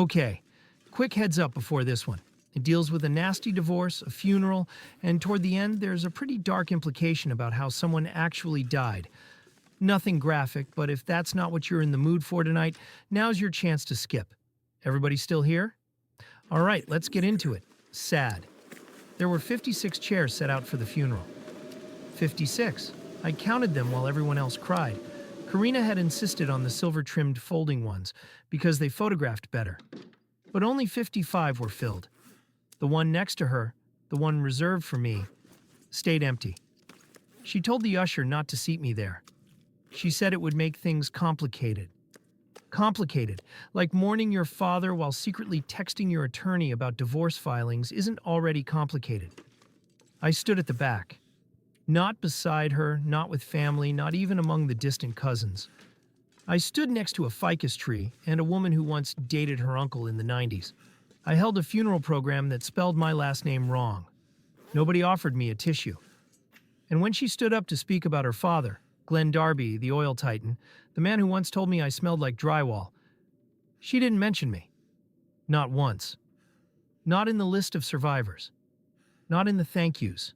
Okay, quick heads up before this one. It deals with a nasty divorce, a funeral, and toward the end, there's a pretty dark implication about how someone actually died. Nothing graphic, but if that's not what you're in the mood for tonight, now's your chance to skip. Everybody still here? All right, let's get into it. Sad. There were 56 chairs set out for the funeral. 56. I counted them while everyone else cried. Karina had insisted on the silver-trimmed folding ones because they photographed better. But only 55 were filled. The one next to her, the one reserved for me, stayed empty. She told the usher not to seat me there. She said it would make things complicated. Complicated, like mourning your father while secretly texting your attorney about divorce filings isn't already complicated. I stood at the back. Not beside her, not with family, not even among the distant cousins. I stood next to a ficus tree and a woman who once dated her uncle in the 90s. I held a funeral program that spelled my last name wrong. Nobody offered me a tissue. And when she stood up to speak about her father, Glenn Darby, the oil titan, the man who once told me I smelled like drywall, she didn't mention me. Not once. Not in the list of survivors. Not in the thank yous.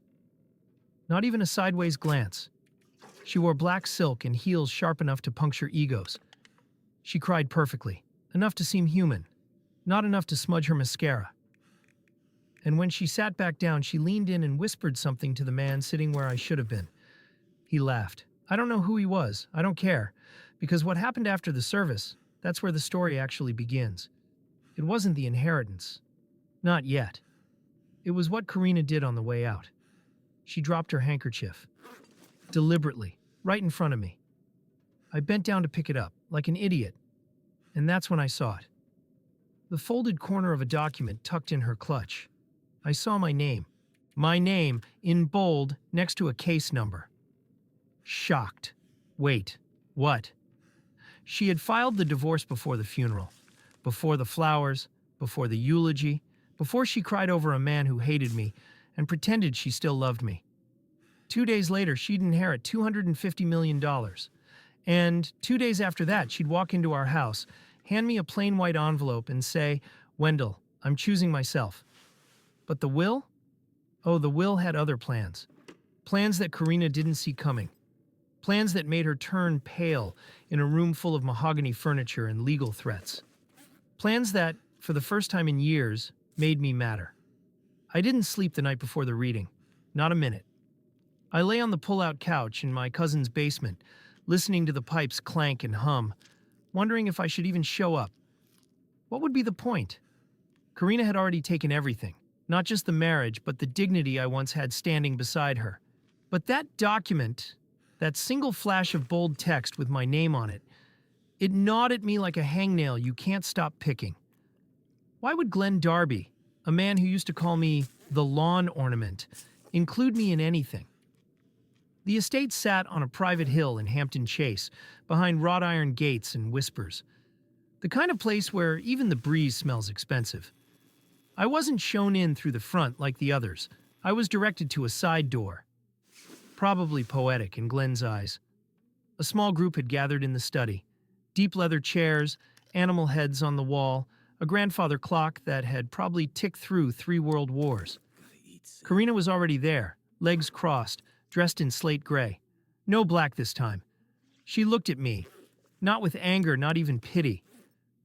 Not even a sideways glance. She wore black silk and heels sharp enough to puncture egos. She cried perfectly, enough to seem human, not enough to smudge her mascara. And when she sat back down, she leaned in and whispered something to the man sitting where I should have been. He laughed. I don't know who he was. I don't care. Because what happened after the service, that's where the story actually begins. It wasn't the inheritance. Not yet. It was what Karina did on the way out. She dropped her handkerchief. Deliberately, right in front of me. I bent down to pick it up, like an idiot. And that's when I saw it. The folded corner of a document tucked in her clutch. I saw my name. My name, in bold, next to a case number. Shocked. Wait, what? She had filed the divorce before the funeral, before the flowers, before the eulogy, before she cried over a man who hated me and pretended she still loved me. 2 days later, she'd inherit $250 million. And 2 days after that, she'd walk into our house, hand me a plain white envelope and say, "Wendell, I'm choosing myself." But the will? Oh, the will had other plans. Plans that Karina didn't see coming. Plans that made her turn pale in a room full of mahogany furniture and legal threats. Plans that, for the first time in years, made me matter. I didn't sleep the night before the reading. Not a minute. I lay on the pull-out couch in my cousin's basement, listening to the pipes clank and hum, wondering if I should even show up. What would be the point? Karina had already taken everything, not just the marriage, but the dignity I once had standing beside her. But that document, that single flash of bold text with my name on it, it gnawed at me like a hangnail you can't stop picking. Why would Glenn Darby, a man who used to call me the lawn ornament, include me in anything? The estate sat on a private hill in Hampton Chase, behind wrought iron gates and whispers. The kind of place where even the breeze smells expensive. I wasn't shown in through the front like the others. I was directed to a side door. Probably poetic in Glenn's eyes. A small group had gathered in the study. Deep leather chairs, animal heads on the wall, a grandfather clock that had probably ticked through 3 world wars. Karina was already there, legs crossed, dressed in slate gray. No black this time. She looked at me, not with anger, not even pity.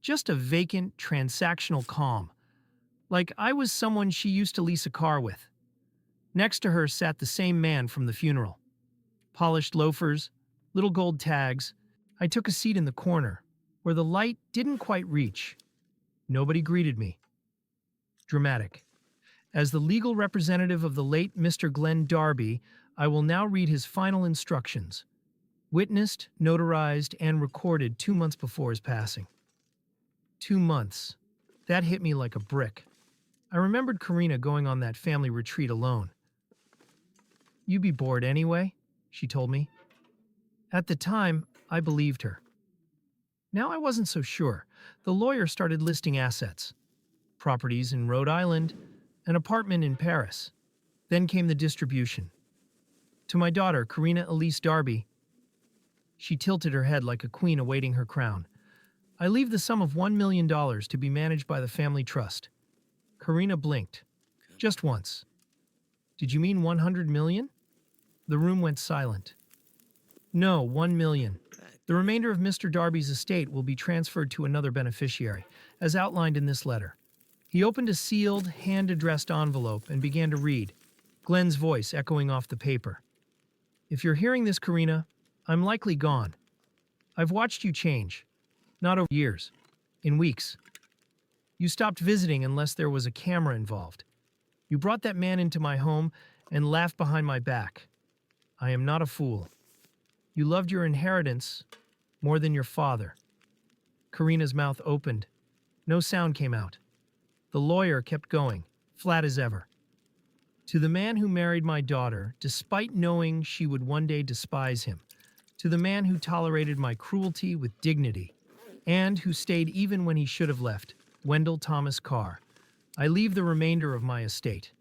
Just a vacant, transactional calm. Like I was someone she used to lease a car with. Next to her sat the same man from the funeral. Polished loafers, little gold tags. I took a seat in the corner, where the light didn't quite reach. Nobody greeted me. Dramatic. As the legal representative of the late Mr. Glenn Darby, I will now read his final instructions. Witnessed, notarized, and recorded 2 months before his passing. 2 months. That hit me like a brick. I remembered Karina going on that family retreat alone. "You'd be bored anyway," she told me. At the time, I believed her. Now I wasn't so sure. The lawyer started listing assets. Properties in Rhode Island, an apartment in Paris. Then came the distribution. To my daughter, Karina Elise Darby. She tilted her head like a queen awaiting her crown. I leave the sum of $1 million to be managed by the family trust. Karina blinked. Just once. Did you mean 100 million? The room went silent. No, 1 million. The remainder of Mr. Darby's estate will be transferred to another beneficiary, as outlined in this letter. He opened a sealed, hand-addressed envelope and began to read, Glenn's voice echoing off the paper. If you're hearing this, Karina, I'm likely gone. I've watched you change. Not over years. In weeks. You stopped visiting unless there was a camera involved. You brought that man into my home and laughed behind my back. I am not a fool. You loved your inheritance more than your father. Karina's mouth opened. No sound came out. The lawyer kept going, flat as ever. To the man who married my daughter, despite knowing she would one day despise him. To the man who tolerated my cruelty with dignity, and who stayed even when he should have left, Wendell Thomas Carr. I leave the remainder of my estate.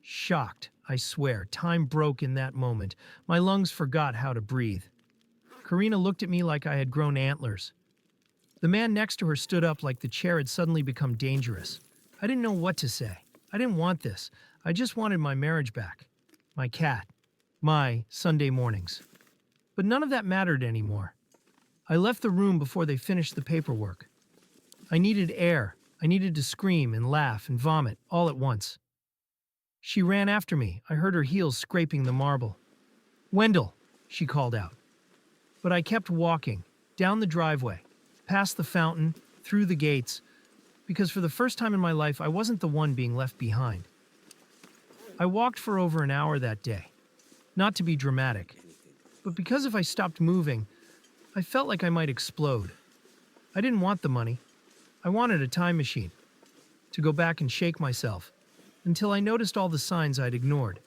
Shocked, I swear, time broke in that moment. My lungs forgot how to breathe. Karina looked at me like I had grown antlers. The man next to her stood up like the chair had suddenly become dangerous. I didn't know what to say. I didn't want this. I just wanted my marriage back. My cat. My Sunday mornings. But none of that mattered anymore. I left the room before they finished the paperwork. I needed air. I needed to scream and laugh and vomit all at once. She ran after me. I heard her heels scraping the marble. Wendell, she called out. But I kept walking, down the driveway, past the fountain, through the gates, because for the first time in my life I wasn't the one being left behind. I walked for over an hour that day. Not to be dramatic, but because if I stopped moving, I felt like I might explode. I didn't want the money. I wanted a time machine, to go back and shake myself, until I noticed all the signs I'd ignored.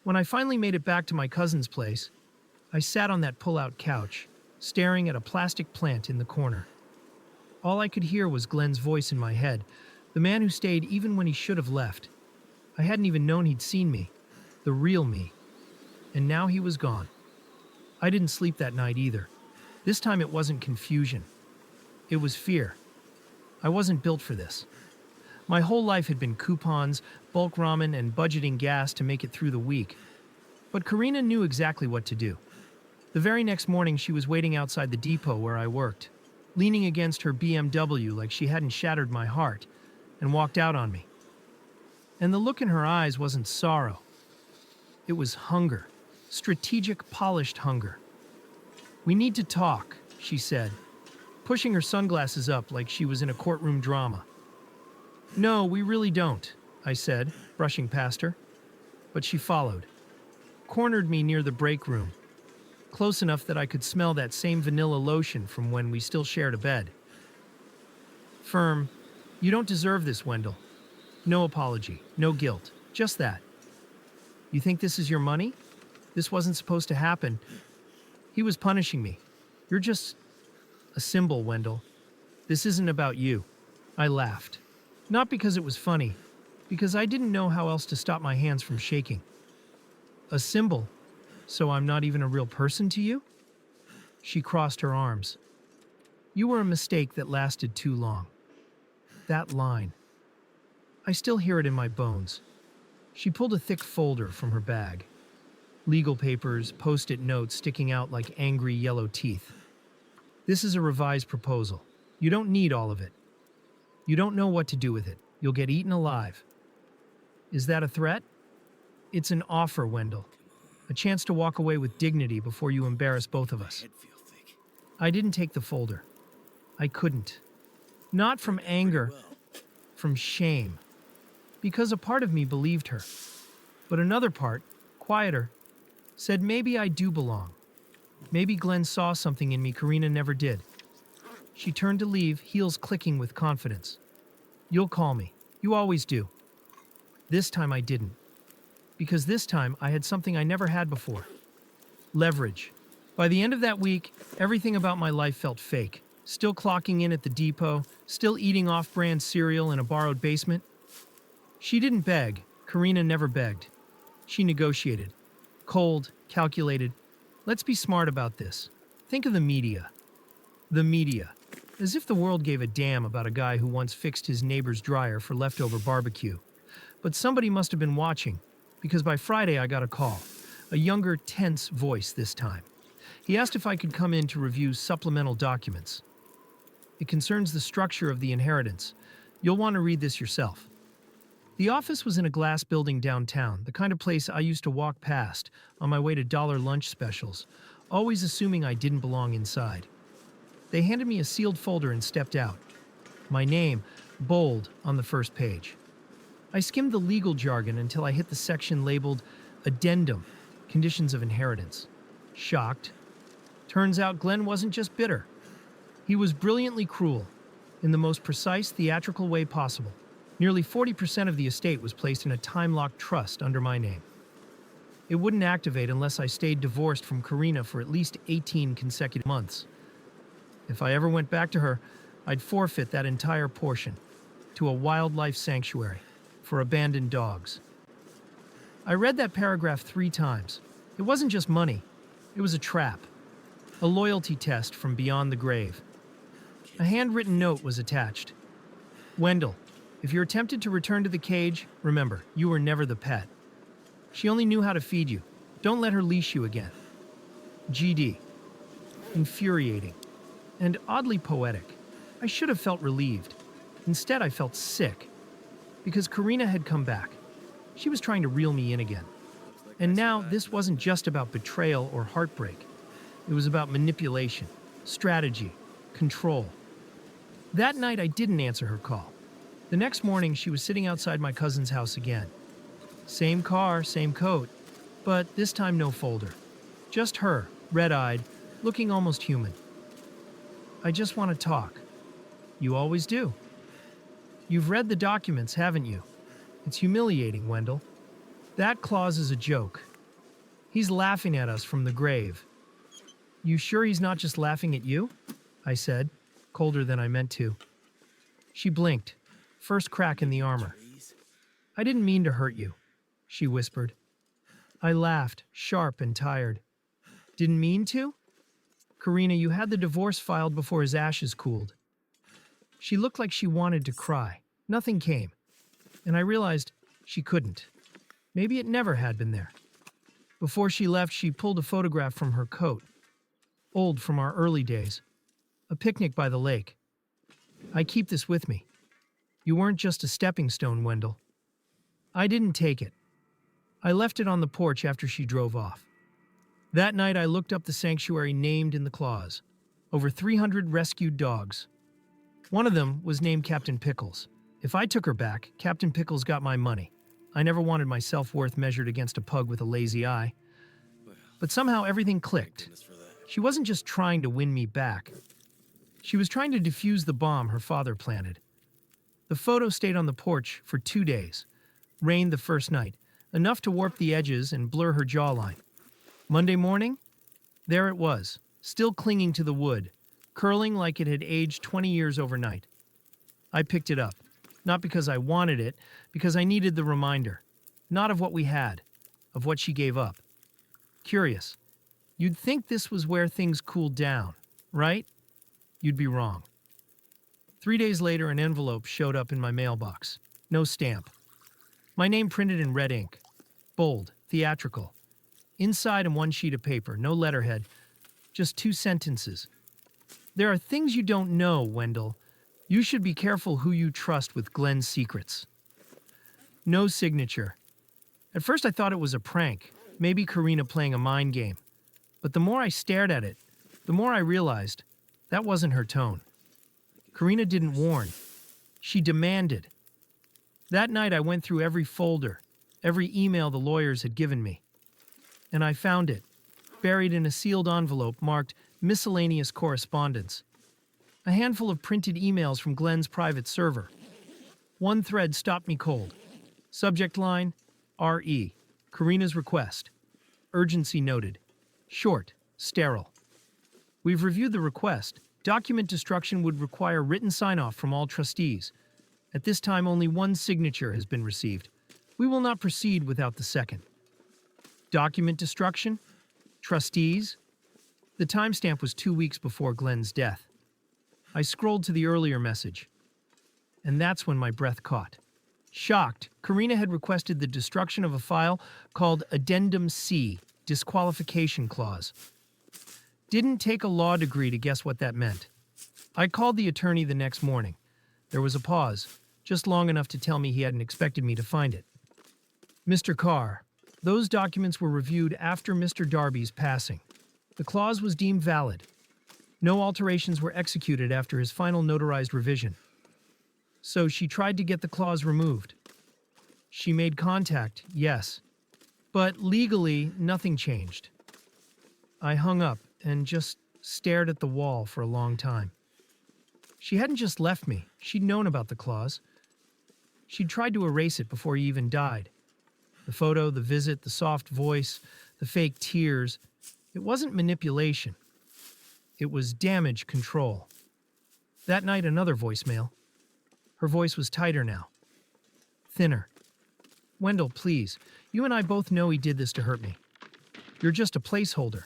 When I finally made it back to my cousin's place, I sat on that pull-out couch, staring at a plastic plant in the corner. All I could hear was Glenn's voice in my head, the man who stayed even when he should have left. I hadn't even known he'd seen me, the real me. And now he was gone. I didn't sleep that night either. This time it wasn't confusion. It was fear. I wasn't built for this. My whole life had been coupons, bulk ramen, and budgeting gas to make it through the week. But Karina knew exactly what to do. The very next morning she was waiting outside the depot where I worked, leaning against her BMW like she hadn't shattered my heart, and walked out on me. And the look in her eyes wasn't sorrow. It was hunger. Strategic, polished hunger. We need to talk, she said, pushing her sunglasses up like she was in a courtroom drama. No, we really don't, I said, brushing past her. But she followed, cornered me near the break room, close enough that I could smell that same vanilla lotion from when we still shared a bed. Firm, you don't deserve this, Wendell. No apology, no guilt, just that. You think this is your money? This wasn't supposed to happen. He was punishing me. You're just a symbol, Wendell. This isn't about you. I laughed. Not because it was funny, because I didn't know how else to stop my hands from shaking. A symbol? So I'm not even a real person to you? She crossed her arms. You were a mistake that lasted too long. That line. I still hear it in my bones. She pulled a thick folder from her bag. Legal papers, post-it notes sticking out like angry yellow teeth. This is a revised proposal. You don't need all of it. You don't know what to do with it. You'll get eaten alive. Is that a threat? It's an offer, Wendell. A chance to walk away with dignity before you embarrass both of us. I didn't take the folder. I couldn't. Not from anger, from shame. Because a part of me believed her. But another part, quieter, said maybe I do belong. Maybe Glenn saw something in me Karina never did. She turned to leave, heels clicking with confidence. You'll call me. You always do. This time I didn't. Because this time I had something I never had before. Leverage. By the end of that week, everything about my life felt fake. Still clocking in at the depot, still eating off-brand cereal in a borrowed basement. She didn't beg. Karina never begged. She negotiated. Cold, calculated. Let's be smart about this. Think of the media. The media. As if the world gave a damn about a guy who once fixed his neighbor's dryer for leftover barbecue. But somebody must have been watching, because by Friday I got a call. A younger, tense voice this time. He asked if I could come in to review supplemental documents. It concerns the structure of the inheritance. You'll want to read this yourself. The office was in a glass building downtown, the kind of place I used to walk past on my way to dollar lunch specials, always assuming I didn't belong inside. They handed me a sealed folder and stepped out. My name, bold, on the first page. I skimmed the legal jargon until I hit the section labeled Addendum, Conditions of Inheritance. Shocked. Turns out Glenn wasn't just bitter. He was brilliantly cruel, in the most precise, theatrical way possible. Nearly 40% of the estate was placed in a time-locked trust under my name. It wouldn't activate unless I stayed divorced from Karina for at least 18 consecutive months. If I ever went back to her, I'd forfeit that entire portion to a wildlife sanctuary for abandoned dogs. I read that paragraph 3 times. It wasn't just money. It was a trap. A loyalty test from beyond the grave. A handwritten note was attached. Wendell, if you're tempted to return to the cage, remember, you were never the pet. She only knew how to feed you. Don't let her leash you again. GD. Infuriating. And oddly poetic. I should have felt relieved. Instead, I felt sick. Because Karina had come back. She was trying to reel me in again. And now, this wasn't just about betrayal or heartbreak. It was about manipulation, strategy, control. That night, I didn't answer her call. The next morning, she was sitting outside my cousin's house again. Same car, same coat, but this time no folder. Just her, red-eyed, looking almost human. I just want to talk. You always do. You've read the documents, haven't you? It's humiliating, Wendell. That clause is a joke. He's laughing at us from the grave. You sure he's not just laughing at you? I said, colder than I meant to. She blinked. First crack in the armor. I didn't mean to hurt you, she whispered. I laughed, sharp and tired. Didn't mean to? Karina, you had the divorce filed before his ashes cooled. She looked like she wanted to cry. Nothing came. And I realized she couldn't. Maybe it never had been there. Before she left, she pulled a photograph from her coat. Old from our early days. A picnic by the lake. I keep this with me. You weren't just a stepping stone, Wendell. I didn't take it. I left it on the porch after she drove off. That night, I looked up the sanctuary named in the clause. Over 300 rescued dogs. One of them was named Captain Pickles. If I took her back, Captain Pickles got my money. I never wanted my self-worth measured against a pug with a lazy eye. But somehow everything clicked. She wasn't just trying to win me back. She was trying to defuse the bomb her father planted. The photo stayed on the porch for 2 days. Rained the first night, enough to warp the edges and blur her jawline. Monday morning, there it was, still clinging to the wood, curling like it had aged 20 years overnight. I picked it up, not because I wanted it, because I needed the reminder. Not of what we had, of what she gave up. Curious. You'd think this was where things cooled down, right? You'd be wrong. 3 days later, an envelope showed up in my mailbox. No stamp. My name printed in red ink. Bold, theatrical. Inside on one sheet of paper, no letterhead. Just 2 sentences. There are things you don't know, Wendell. You should be careful who you trust with Glenn's secrets. No signature. At first I thought it was a prank, maybe Karina playing a mind game. But the more I stared at it, the more I realized that wasn't her tone. Karina didn't warn. She demanded. That night I went through every folder, every email the lawyers had given me. And I found it, buried in a sealed envelope marked Miscellaneous Correspondence. A handful of printed emails from Glenn's private server. One thread stopped me cold. Subject line, R.E., Karina's request. Urgency noted. Short, sterile. We've reviewed the request. Document destruction would require written sign-off from all trustees. At this time, only 1 signature has been received. We will not proceed without the second. Document destruction? Trustees? The timestamp was 2 weeks before Glenn's death. I scrolled to the earlier message, and that's when my breath caught. Shocked, Karina had requested the destruction of a file called Addendum C, Disqualification Clause. Didn't take a law degree to guess what that meant. I called the attorney the next morning. There was a pause, just long enough to tell me he hadn't expected me to find it. Mr. Carr, those documents were reviewed after Mr. Darby's passing. The clause was deemed valid. No alterations were executed after his final notarized revision. So she tried to get the clause removed. She made contact, yes. But legally, nothing changed. I hung up and just stared at the wall for a long time. She hadn't just left me. She'd known about the clause. She'd tried to erase it before he even died. The photo, the visit, the soft voice, the fake tears. It wasn't manipulation. It was damage control. That night, another voicemail. Her voice was tighter now. Thinner. Wendell, please. You and I both know he did this to hurt me. You're just a placeholder.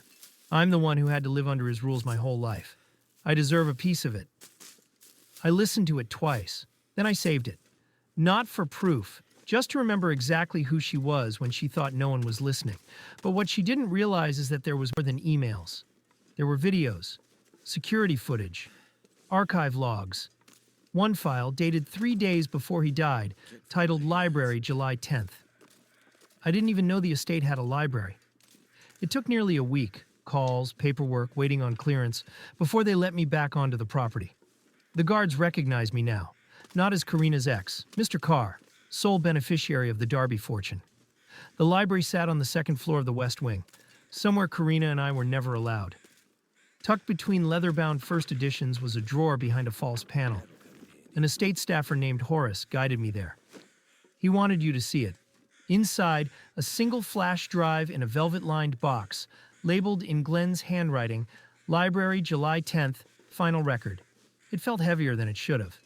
I'm the one who had to live under his rules my whole life. I deserve a piece of it. I listened to it twice. Then I saved it. Not for proof, just to remember exactly who she was when she thought no one was listening. But what she didn't realize is that there was more than emails. There were videos, security footage, archive logs. One file, dated 3 days before he died, titled Library, July 10th. I didn't even know the estate had a library. It took nearly a week, calls, paperwork, waiting on clearance, before they let me back onto the property. The guards recognize me now, not as Karina's ex, Mr. Carr, sole beneficiary of the Darby fortune. The library sat on the second floor of the West Wing, somewhere Karina and I were never allowed. Tucked between leather-bound first editions was a drawer behind a false panel. An estate staffer named Horace guided me there. He wanted you to see it. Inside, a single flash drive in a velvet-lined box, labeled in Glenn's handwriting, Library, July 10th, final record. It felt heavier than it should have.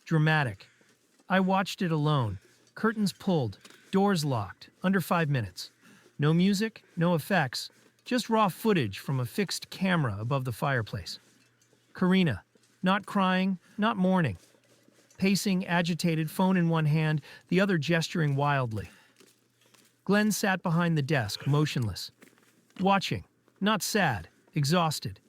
Dramatic. I watched it alone. Curtains pulled, doors locked, under 5 minutes. No music, no effects, just raw footage from a fixed camera above the fireplace. Karina, not crying, not mourning. Pacing, agitated, phone in one hand, the other gesturing wildly. Glenn sat behind the desk, motionless. Watching, not sad, exhausted.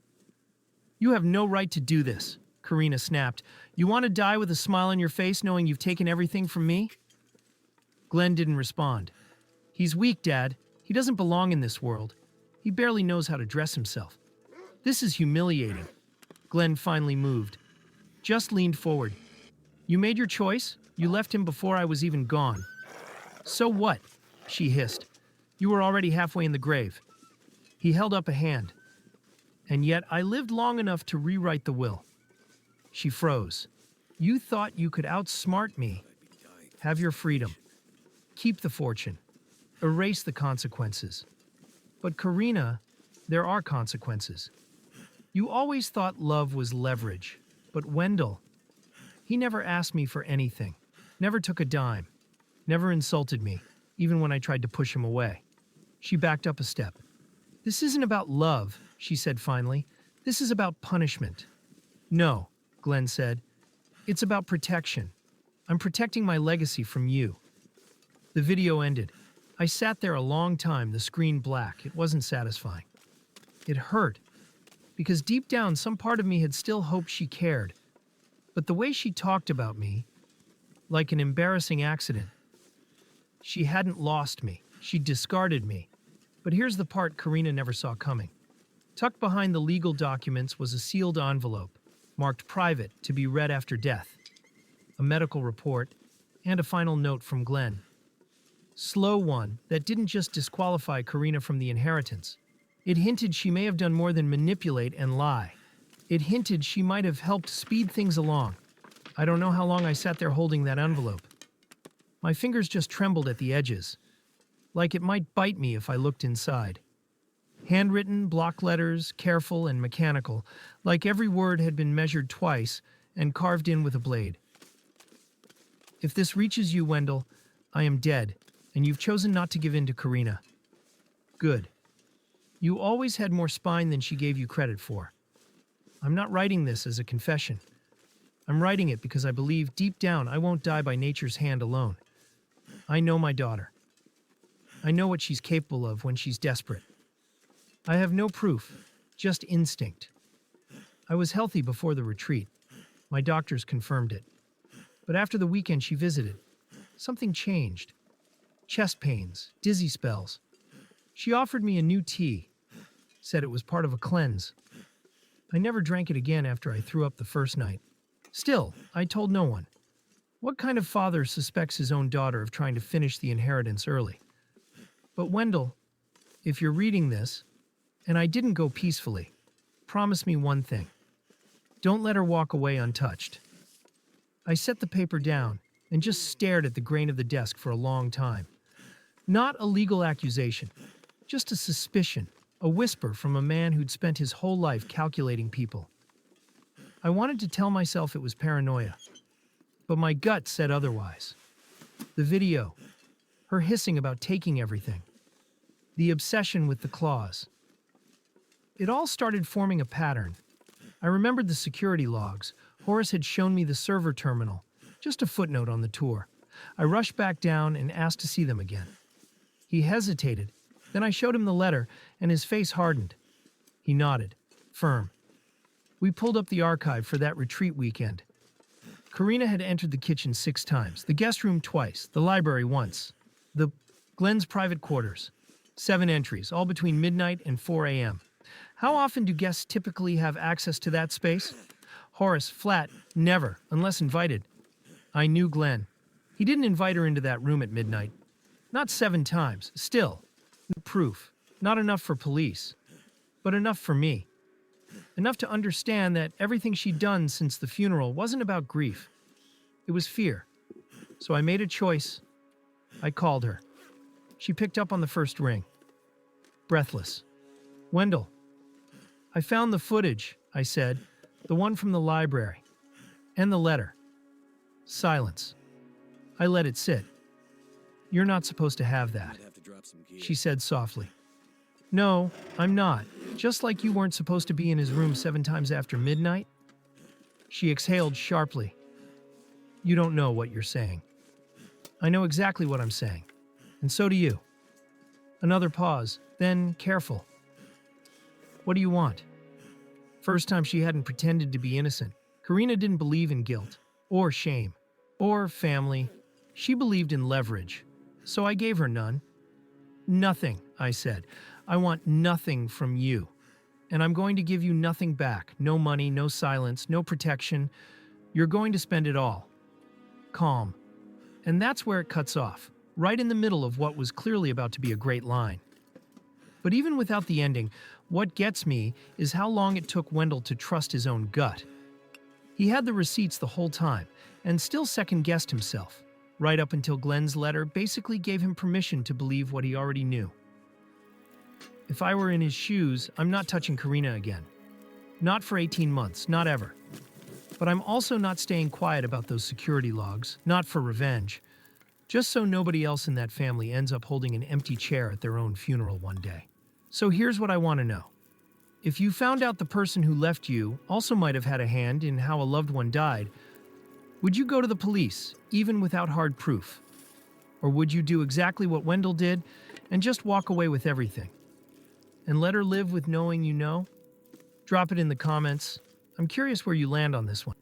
You have no right to do this, Karina snapped. You want to die with a smile on your face knowing you've taken everything from me? Glenn didn't respond. He's weak, Dad. He doesn't belong in this world. He barely knows how to dress himself. This is humiliating. Glenn finally moved. Just leaned forward. You made your choice. You left him before I was even gone. So what? She hissed. You were already halfway in the grave. He held up a hand. And yet I lived long enough to rewrite the will. She froze. You thought you could outsmart me. Have your freedom. Keep the fortune. Erase the consequences. But Karina, there are consequences. You always thought love was leverage. But Wendell, he never asked me for anything. Never took a dime. Never insulted me, even when I tried to push him away. She backed up a step. This isn't about love, she said finally. This is about punishment. No, Glenn said. It's about protection. I'm protecting my legacy from you. The video ended. I sat there a long time, the screen black. It wasn't satisfying. It hurt, because deep down some part of me had still hoped she cared. But the way she talked about me, like an embarrassing accident, she hadn't lost me. She'd discarded me. But here's the part Karina never saw coming. Tucked behind the legal documents was a sealed envelope, marked private to be read after death, a medical report, and a final note from Glenn. Slow one that didn't just disqualify Karina from the inheritance. It hinted she may have done more than manipulate and lie. It hinted she might have helped speed things along. I don't know how long I sat there holding that envelope. My fingers just trembled at the edges, like it might bite me if I looked inside. Handwritten, block letters, careful and mechanical, like every word had been measured twice and carved in with a blade. If this reaches you, Wendell, I am dead, and you've chosen not to give in to Karina. Good. You always had more spine than she gave you credit for. I'm not writing this as a confession. I'm writing it because I believe deep down I won't die by nature's hand alone. I know my daughter. I know what she's capable of when she's desperate. I have no proof, just instinct. I was healthy before the retreat. My doctors confirmed it. But after the weekend she visited, something changed. Chest pains, dizzy spells. She offered me a new tea, said it was part of a cleanse. I never drank it again after I threw up the first night. Still, I told no one. What kind of father suspects his own daughter of trying to finish the inheritance early? But Wendell, if you're reading this, and I didn't go peacefully, promise me one thing. Don't let her walk away untouched. I set the paper down and just stared at the grain of the desk for a long time. Not a legal accusation, just a suspicion, a whisper from a man who'd spent his whole life calculating people. I wanted to tell myself it was paranoia, but my gut said otherwise. The video, her hissing about taking everything, the obsession with the claws. It all started forming a pattern. I remembered the security logs. Horace had shown me the server terminal, just a footnote on the tour. I rushed back down and asked to see them again. He hesitated. Then I showed him the letter, and his face hardened. He nodded, firm. We pulled up the archive for that retreat weekend. Karina had entered the kitchen 6 times, the guest room twice, the library once, the Glenn's private quarters. 7 entries, all between midnight and 4 a.m. How often do guests typically have access to that space? Horace, flat, never, unless invited. I knew Glenn. He didn't invite her into that room at midnight. Not 7 times, still. No proof. Not enough for police. But enough for me. Enough to understand that everything she'd done since the funeral wasn't about grief. It was fear. So I made a choice. I called her. She picked up on the first ring. Breathless. Wendell. I found the footage, I said. The one from the library. And the letter. Silence. I let it sit. You're not supposed to have that, she said softly. No, I'm not. Just like you weren't supposed to be in his room 7 times after midnight? She exhaled sharply. You don't know what you're saying. I know exactly what I'm saying. And so do you. Another pause, then careful. What do you want? First time she hadn't pretended to be innocent. Karina didn't believe in guilt, or shame, or family. She believed in leverage. So I gave her none. Nothing, I said. I want nothing from you. And I'm going to give you nothing back. No money, no silence, no protection. You're going to spend it all. Calm. And that's where it cuts off, right in the middle of what was clearly about to be a great line. But even without the ending, what gets me is how long it took Wendell to trust his own gut. He had the receipts the whole time, and still second-guessed himself. Right up until Glenn's letter basically gave him permission to believe what he already knew. If I were in his shoes, I'm not touching Karina again. Not for 18 months, not ever. But I'm also not staying quiet about those security logs, not for revenge. Just so nobody else in that family ends up holding an empty chair at their own funeral one day. So here's what I want to know. If you found out the person who left you also might have had a hand in how a loved one died, would you go to the police, even without hard proof? Or would you do exactly what Wendell did and just walk away with everything? And let her live with knowing you know? Drop it in the comments. I'm curious where you land on this one.